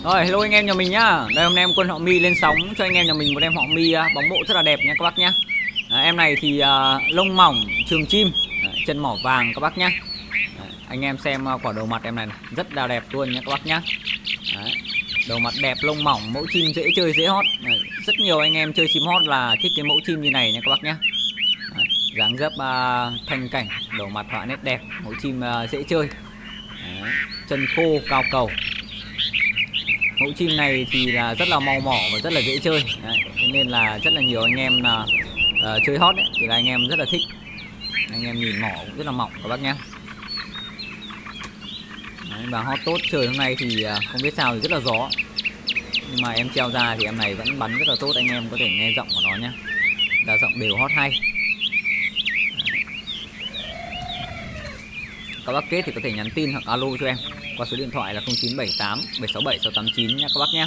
Rồi, hello anh em nhà mình nhá. Đây hôm nay em Quân Họa Mi lên sóng cho anh em nhà mình một em Họa Mi bóng bộ rất là đẹp nha các bác nhá. Em này thì lông mỏng, trường chim, chân mỏ vàng các bác nhá. Anh em xem quả đầu mặt em này, rất là đẹp luôn nha các bác nhá. Đầu mặt đẹp, lông mỏng, mẫu chim dễ chơi dễ hót. Rất nhiều anh em chơi chim hót là thích cái mẫu chim như này nha các bác nhá. Dáng dấp thanh cảnh, đầu mặt họa nét đẹp, mẫu chim dễ chơi. Chân khô cao cầu. Mẫu chim này thì là rất là mau mỏ và rất là dễ chơi. Thế nên là rất là nhiều anh em là chơi hot ấy, thì là anh em rất là thích. Anh em nhìn mỏ cũng rất là mỏng các bác nhé. Và hot tốt trời hôm nay thì không biết sao thì rất là gió, nhưng mà em treo ra thì em này vẫn bắn rất là tốt. Anh em có thể nghe giọng của nó nhé, là giọng đều hot hay. Các bác kết thì có thể nhắn tin hoặc alo cho em qua số điện thoại là 0978 767 689 nha các bác nhé.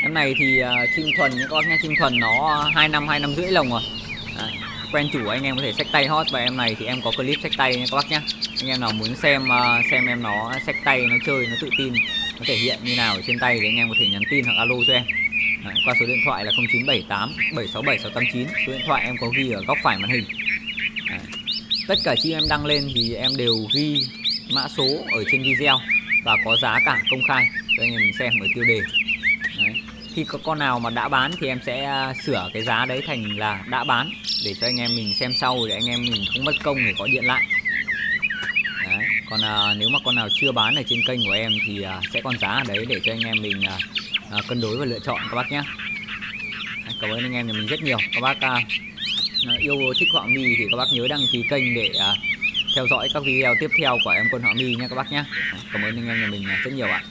Em này thì chim thuần nha các bác nhé. Chim thuần nó 2 năm rưỡi lồng rồi. Quen chủ anh em có thể xách tay hot. Và em này thì em có clip xách tay nha các bác nhé. Anh em nào muốn xem em nó xách tay, nó chơi, nó tự tin, nó thể hiện như nào ở trên tay thì anh em có thể nhắn tin hoặc alo cho em. Qua số điện thoại là 0978 767 689. Số điện thoại em có ghi ở góc phải màn hình. Tất cả chim em đăng lên thì em đều ghi mã số ở trên video và có giá cả công khai cho anh em mình xem ở tiêu đề. Khi có con nào mà đã bán thì em sẽ sửa cái giá đấy thành là đã bán để cho anh em mình xem sau, để anh em mình không mất công để gọi điện lại. Còn nếu mà con nào chưa bán ở trên kênh của em thì sẽ còn giá ở đấy để cho anh em mình cân đối và lựa chọn các bác nhé. Cảm ơn anh em nhà mình rất nhiều. Các bác yêu thích Họa Mi thì các bác nhớ đăng ký kênh để theo dõi các video tiếp theo của em Quân Họa Mi nha các bác nhé. Cảm ơn anh em nhà mình rất nhiều ạ.